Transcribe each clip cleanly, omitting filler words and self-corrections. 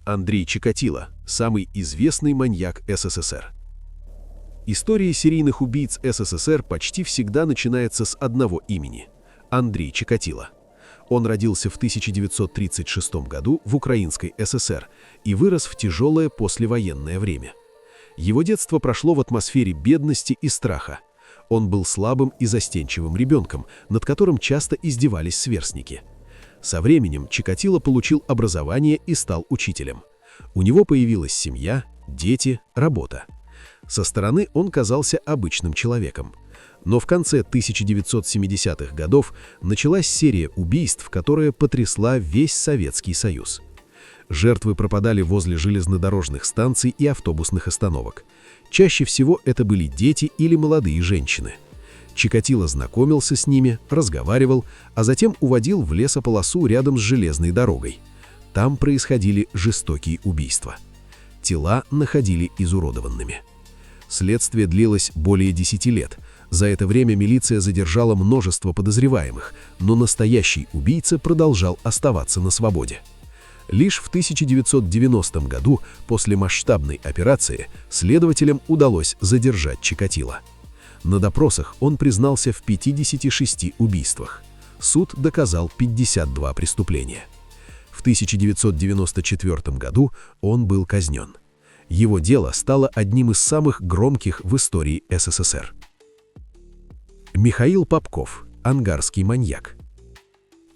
Андрей Чикатило, самый известный маньяк СССР. История серийных убийц СССР почти всегда начинается с одного имени – Андрей Чикатило. Он родился в 1936 году в Украинской ССР и вырос в тяжелое послевоенное время. Его детство прошло в атмосфере бедности и страха. Он был слабым и застенчивым ребенком, над которым часто издевались сверстники. Со временем Чикатило получил образование и стал учителем. У него появилась семья, дети, работа. Со стороны он казался обычным человеком. Но в конце 1970-х годов началась серия убийств, которая потрясла весь Советский Союз. Жертвы пропадали возле железнодорожных станций и автобусных остановок. Чаще всего это были дети или молодые женщины. Чикатило знакомился с ними, разговаривал, а затем уводил в лесополосу рядом с железной дорогой. Там происходили жестокие убийства. Тела находили изуродованными. Следствие длилось более 10 лет. За это время милиция задержала множество подозреваемых, но настоящий убийца продолжал оставаться на свободе. Лишь в 1990 году, после масштабной операции, следователям удалось задержать Чикатило. На допросах он признался в 56 убийствах. Суд доказал 52 преступления. В 1994 году он был казнен. Его дело стало одним из самых громких в истории СССР. Михаил Попков, ангарский маньяк.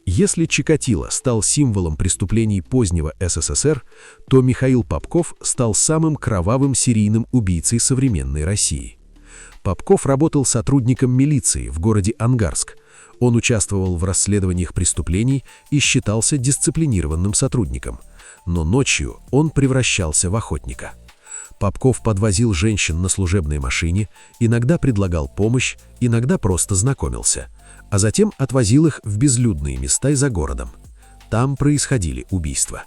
Если Чикатило стал символом преступлений позднего СССР, то Михаил Попков стал самым кровавым серийным убийцей современной России. Попков работал сотрудником милиции в городе Ангарск. Он участвовал в расследованиях преступлений и считался дисциплинированным сотрудником. Но ночью он превращался в охотника. Попков подвозил женщин на служебной машине, иногда предлагал помощь, иногда просто знакомился, а затем отвозил их в безлюдные места за городом. Там происходили убийства.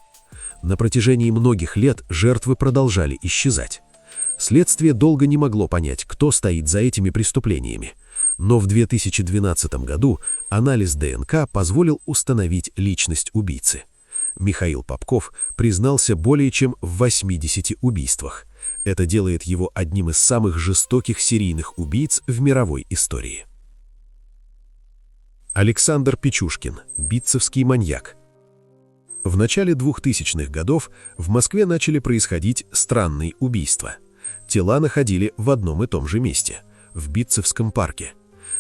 На протяжении многих лет жертвы продолжали исчезать. Следствие долго не могло понять, кто стоит за этими преступлениями. Но в 2012 году анализ ДНК позволил установить личность убийцы. Михаил Попков признался более чем в 80 убийствах. Это делает его одним из самых жестоких серийных убийц в мировой истории. Александр Пичушкин, битцевский маньяк. В начале 2000-х годов в Москве начали происходить странные убийства. Тела находили в одном и том же месте – в Битцевском парке.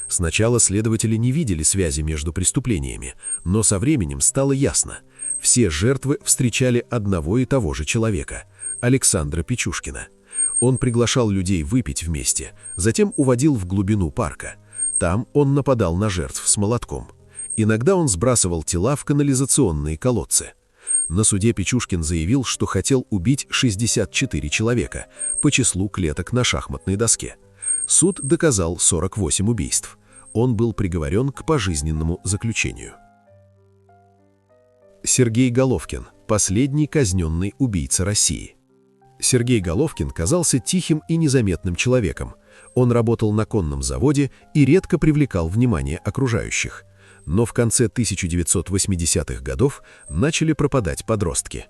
Сначала следователи не видели связи между преступлениями, но со временем стало ясно – все жертвы встречали одного и того же человека – Александра Пичушкина. Он приглашал людей выпить вместе, затем уводил в глубину парка. Там он нападал на жертв с молотком. Иногда он сбрасывал тела в канализационные колодцы. На суде Пичушкин заявил, что хотел убить 64 человека по числу клеток на шахматной доске. Суд доказал 48 убийств. Он был приговорен к пожизненному заключению. Сергей Головкин, последний казненный убийца России. Сергей Головкин казался тихим и незаметным человеком. Он работал на конном заводе и редко привлекал внимание окружающих. Но в конце 1980-х годов начали пропадать подростки.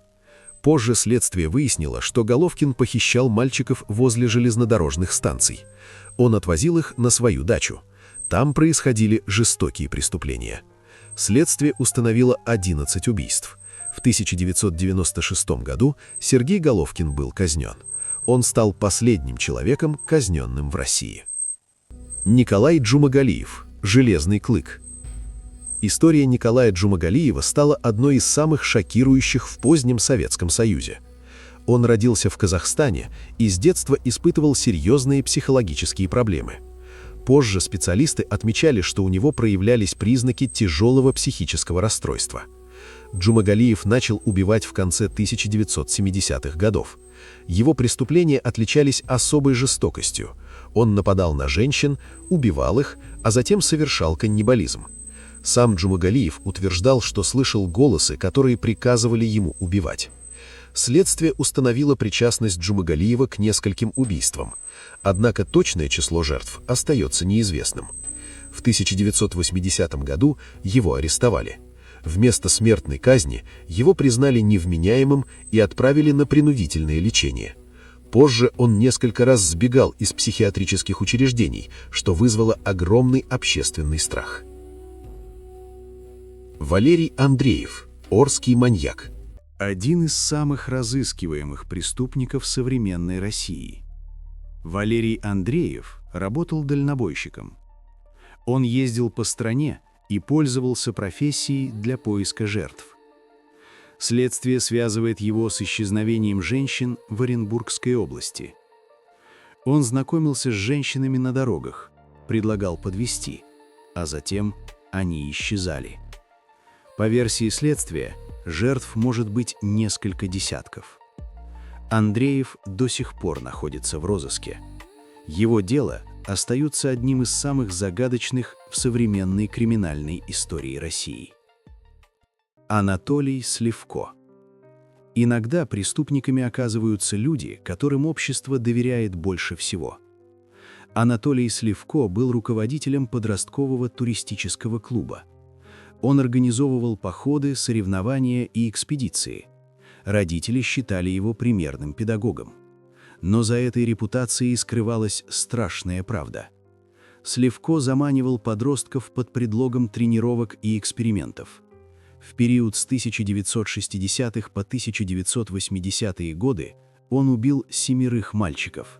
Позже следствие выяснило, что Головкин похищал мальчиков возле железнодорожных станций. Он отвозил их на свою дачу. Там происходили жестокие преступления. Следствие установило 11 убийств. В 1996 году Сергей Головкин был казнен. Он стал последним человеком, казненным в России. Николай Джумагалиев, железный клык. История Николая Джумагалиева стала одной из самых шокирующих в позднем Советском Союзе. Он родился в Казахстане и с детства испытывал серьезные психологические проблемы. Позже специалисты отмечали, что у него проявлялись признаки тяжелого психического расстройства. Джумагалиев начал убивать в конце 1970-х годов. Его преступления отличались особой жестокостью. Он нападал на женщин, убивал их, а затем совершал каннибализм. Сам Джумагалиев утверждал, что слышал голосы, которые приказывали ему убивать. Следствие установило причастность Джумагалиева к нескольким убийствам. Однако точное число жертв остается неизвестным. В 1980 году его арестовали. Вместо смертной казни его признали невменяемым и отправили на принудительное лечение. Позже он несколько раз сбегал из психиатрических учреждений, что вызвало огромный общественный страх. Валерий Андреев, Орский маньяк. Один из самых разыскиваемых преступников современной России. Валерий Андреев работал дальнобойщиком. Он ездил по стране и пользовался профессией для поиска жертв. Следствие связывает его с исчезновением женщин в Оренбургской области. Он знакомился с женщинами на дорогах, предлагал подвезти, а затем они исчезали. По версии следствия, жертв может быть несколько десятков. Андреев до сих пор находится в розыске. Его дело остается одним из самых загадочных в современной криминальной истории России. Анатолий Сливко. Иногда преступниками оказываются люди, которым общество доверяет больше всего. Анатолий Сливко был руководителем подросткового туристического клуба. Он организовывал походы, соревнования и экспедиции. Родители считали его примерным педагогом. Но за этой репутацией скрывалась страшная правда. Сливко заманивал подростков под предлогом тренировок и экспериментов. В период с 1960-х по 1980-е годы он убил 7 мальчиков.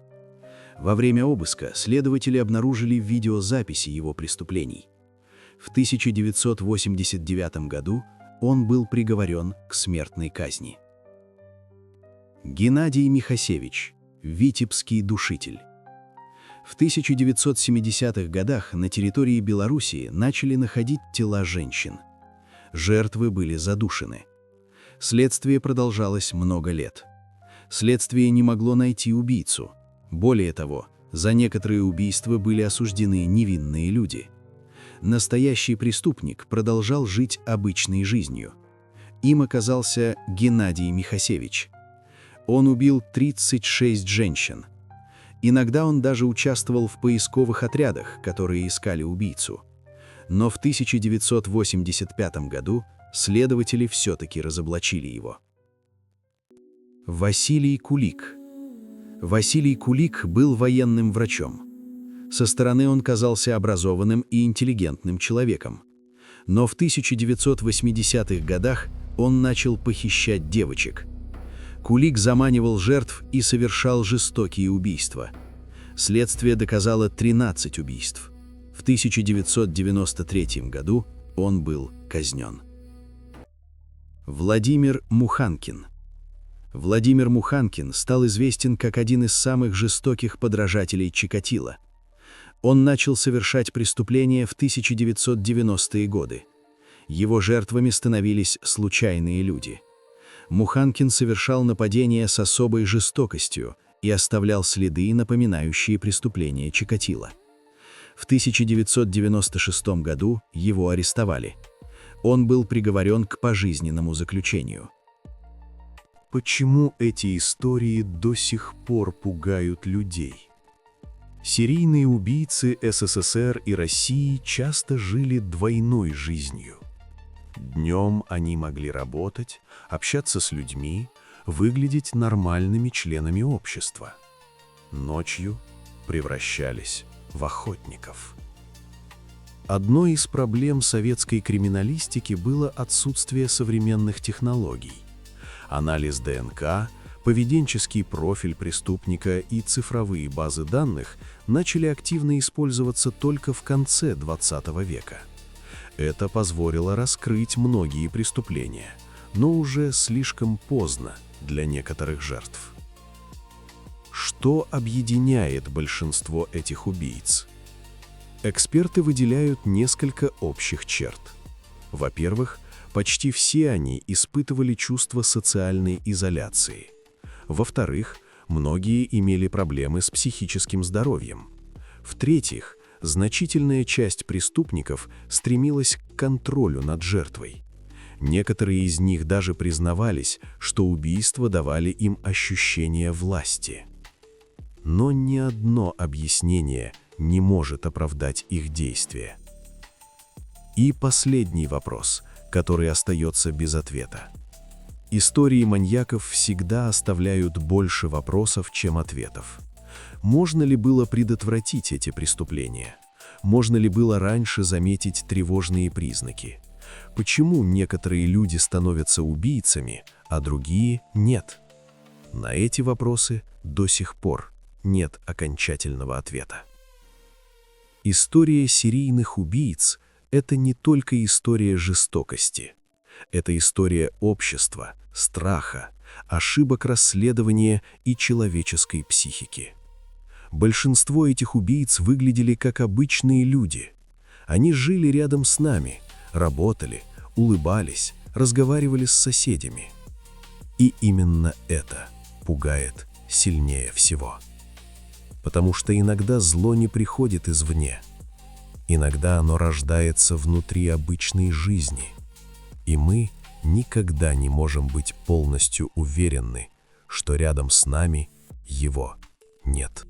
Во время обыска следователи обнаружили видеозаписи его преступлений. В 1989 году он был приговорен к смертной казни. Геннадий Михасевич, витебский душитель. В 1970-х годах на территории Белоруссии начали находить тела женщин. Жертвы были задушены. Следствие продолжалось много лет. Следствие не могло найти убийцу. Более того, за некоторые убийства были осуждены невинные люди. Настоящий преступник продолжал жить обычной жизнью. Им оказался Геннадий Михасевич. Он убил 36 женщин. Иногда он даже участвовал в поисковых отрядах, которые искали убийцу. Но в 1985 году следователи все-таки разоблачили его. Василий Кулик. Василий Кулик был военным врачом. Со стороны он казался образованным и интеллигентным человеком. Но в 1980-х годах он начал похищать девочек. Кулик заманивал жертв и совершал жестокие убийства. Следствие доказало 13 убийств. В 1993 году он был казнен. Владимир Муханкин. Владимир Муханкин стал известен как один из самых жестоких подражателей Чикатило. Он начал совершать преступления в 1990-е годы. Его жертвами становились случайные люди. Муханкин совершал нападения с особой жестокостью и оставлял следы, напоминающие преступления Чикатило. В 1996 году его арестовали. Он был приговорен к пожизненному заключению. Почему эти истории до сих пор пугают людей? Серийные убийцы СССР и России часто жили двойной жизнью. Днем они могли работать, общаться с людьми, выглядеть нормальными членами общества. Ночью превращались в охотников. Одной из проблем советской криминалистики было отсутствие современных технологий. Анализ ДНК, поведенческий профиль преступника и цифровые базы данных начали активно использоваться только в конце XX века. Это позволило раскрыть многие преступления, но уже слишком поздно для некоторых жертв. Что объединяет большинство этих убийц? Эксперты выделяют несколько общих черт. Во-первых, почти все они испытывали чувство социальной изоляции. Во-вторых, многие имели проблемы с психическим здоровьем. В-третьих, значительная часть преступников стремилась к контролю над жертвой. Некоторые из них даже признавались, что убийства давали им ощущение власти. Но ни одно объяснение не может оправдать их действия. И последний вопрос. который остается без ответа. Истории маньяков всегда оставляют больше вопросов, чем ответов. Можно ли было предотвратить эти преступления? Можно ли было раньше заметить тревожные признаки? Почему некоторые люди становятся убийцами, а другие нет? На эти вопросы до сих пор нет окончательного ответа. История серийных убийц – это не только история жестокости. Это история общества, страха, ошибок расследования и человеческой психики. Большинство этих убийц выглядели как обычные люди. Они жили рядом с нами, работали, улыбались, разговаривали с соседями. И именно это пугает сильнее всего. Потому что иногда зло не приходит извне. Иногда оно рождается внутри обычной жизни. И мы никогда не можем быть полностью уверены, что рядом с нами его нет.